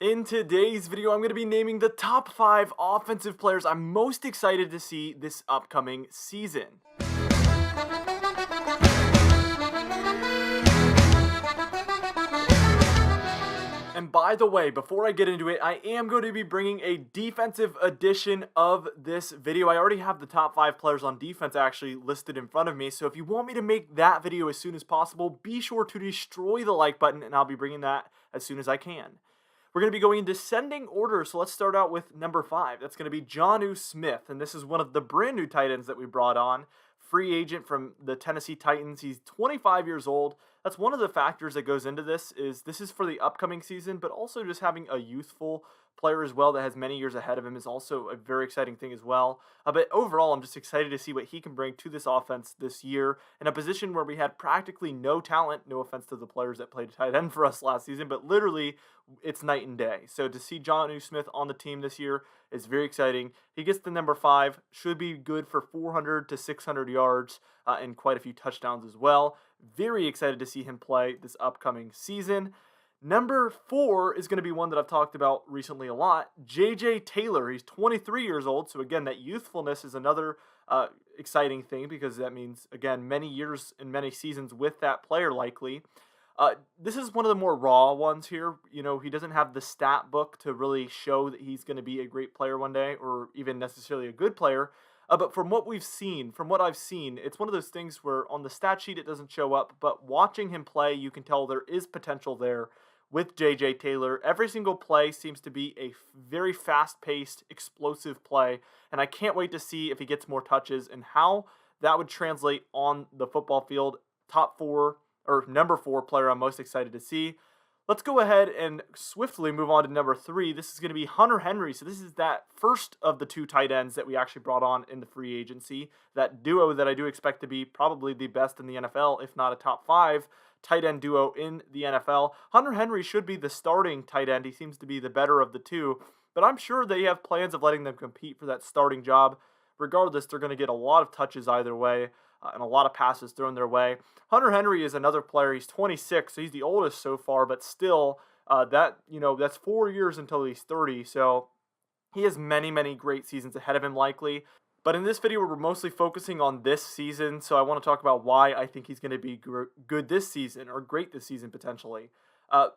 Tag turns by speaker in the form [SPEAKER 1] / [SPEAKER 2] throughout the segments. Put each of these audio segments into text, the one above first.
[SPEAKER 1] In today's video, I'm going to be naming the top 5 offensive players I'm most excited to see this upcoming season. And by the way, before I get into it, I am going to be bringing a defensive edition of this video. I already have the top 5 players on defense actually listed in front of me, so if you want me to make that video as soon as possible, be sure to destroy the like button, and I'll be bringing that as soon as I can. We're going to be going in descending order, so let's start out with number 5. That's going to be Jonnu Smith, and this is one of the brand new tight ends that we brought on. Free agent from the Tennessee Titans. He's 25 years old. That's one of the factors that goes into this is for the upcoming season, but also just having a youthful player as well that has many years ahead of him is also a very exciting thing as well. But overall, I'm just excited to see what he can bring to this offense this year in a position where we had practically no talent. No offense to the players that played tight end for us last season, but literally it's night and day. So to see Jonnu Smith on the team this year is very exciting. He gets the number 5, should be good for 400 to 600 yards and quite a few touchdowns as well. Very excited to see him play this upcoming season. Number 4 is going to be one that I've talked about recently a lot, J.J. Taylor. He's 23 years old, so again, that youthfulness is another exciting thing because that means, again, many years and many seasons with that player likely. This is one of the more raw ones here. You know, he doesn't have the stat book to really show that he's going to be a great player one day or even necessarily a good player. But from what we've seen, from what I've seen, it's one of those things where on the stat sheet it doesn't show up, but watching him play, you can tell there is potential there with J.J. Taylor. Every single play seems to be a very fast-paced, explosive play, and I can't wait to see if he gets more touches and how that would translate on the football field. Top 4 or number 4 player I'm most excited to see. Let's go ahead and swiftly move on to number 3. This is going to be Hunter Henry. So this is that first of the 2 tight ends that we actually brought on in the free agency. That duo that I do expect to be probably the best in the NFL, if not a top 5 tight end duo in the NFL. Hunter Henry should be the starting tight end. He seems to be the better of the 2. But I'm sure they have plans of letting them compete for that starting job. Regardless, they're going to get a lot of touches either way. And a lot of passes thrown their way. Hunter Henry is another player. He's 26, so he's the oldest so far, but still, that's 4 years until he's 30. So he has many, many great seasons ahead of him, likely. But in this video, we're mostly focusing on this season, so I want to talk about why I think he's going to be good this season, or great this season potentially.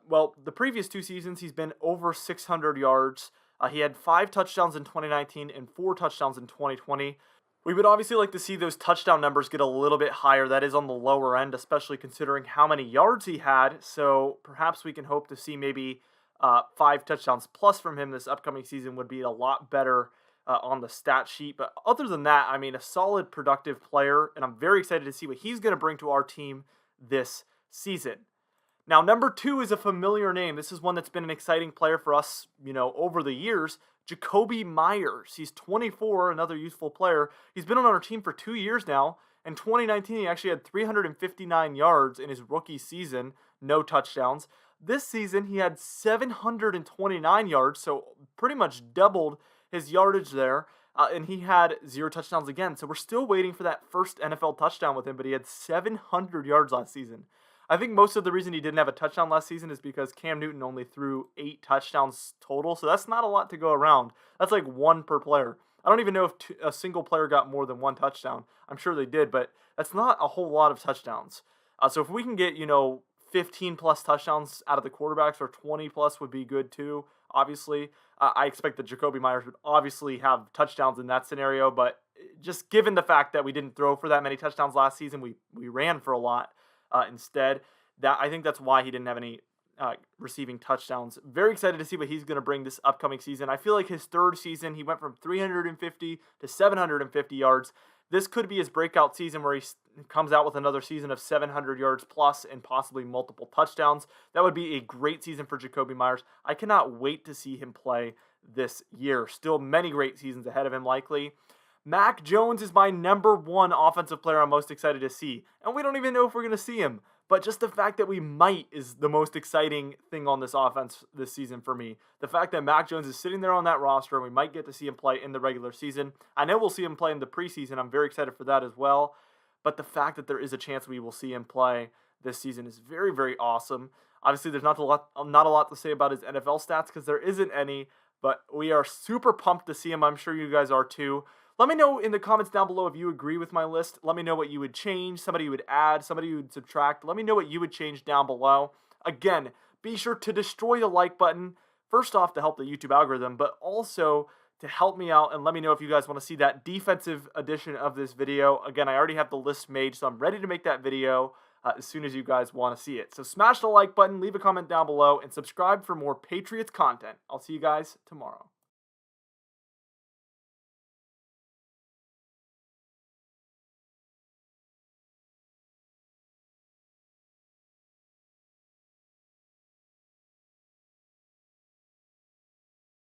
[SPEAKER 1] Well, the previous 2 seasons, he's been over 600 yards. He had 5 touchdowns in 2019 and 4 touchdowns in 2020. We would obviously like to see those touchdown numbers get a little bit higher. That is on the lower end, especially considering how many yards he had. So perhaps we can hope to see maybe 5 touchdowns plus from him this upcoming season would be a lot better on the stat sheet. But other than that, I mean, a solid, productive player, and I'm very excited to see what he's going to bring to our team this season. Now, number 2 is a familiar name. This is one that's been an exciting player for us, over the years. Jacoby Myers. He's 24, another youthful player. He's been on our team for 2 years now. In 2019, he actually had 359 yards in his rookie season, no touchdowns. This season, he had 729 yards, so pretty much doubled his yardage there. And he had 0 touchdowns again. So we're still waiting for that first NFL touchdown with him, but he had 700 yards last season. I think most of the reason he didn't have a touchdown last season is because Cam Newton only threw 8 touchdowns total, so that's not a lot to go around. That's like 1 per player. I don't even know if a single player got more than 1 touchdown. I'm sure they did, but that's not a whole lot of touchdowns. So if we can get, 15 plus touchdowns out of the quarterbacks, or 20 plus would be good too, obviously. I expect that Jacoby Myers would obviously have touchdowns in that scenario, but just given the fact that we didn't throw for that many touchdowns last season, we ran for a lot. Instead, I think that's why he didn't have any receiving touchdowns. Very excited to see what he's going to bring this upcoming season. I feel like his 3rd season, he went from 350 to 750 yards. This could be his breakout season where he comes out with another season of 700 yards plus and possibly multiple touchdowns. That would be a great season for Jacoby Myers. I cannot wait to see him play this year. Still many great seasons ahead of him, likely. Mac Jones is my number 1 offensive player I'm most excited to see. And we don't even know if we're going to see him. But just the fact that we might is the most exciting thing on this offense this season for me. The fact that Mac Jones is sitting there on that roster and we might get to see him play in the regular season. I know we'll see him play in the preseason. I'm very excited for that as well. But the fact that there is a chance we will see him play this season is very, very awesome. Obviously, there's not a lot to say about his NFL stats because there isn't any, but we are super pumped to see him. I'm sure you guys are too. Let me know in the comments down below if you agree with my list. Let me know what you would change, somebody you would add, somebody you would subtract. Let me know what you would change down below. Again, be sure to destroy the like button, first off to help the YouTube algorithm, but also to help me out and let me know if you guys want to see that defensive edition of this video. Again, I already have the list made, so I'm ready to make that video as soon as you guys want to see it. So smash the like button, leave a comment down below, and subscribe for more Patriots content. I'll see you guys tomorrow.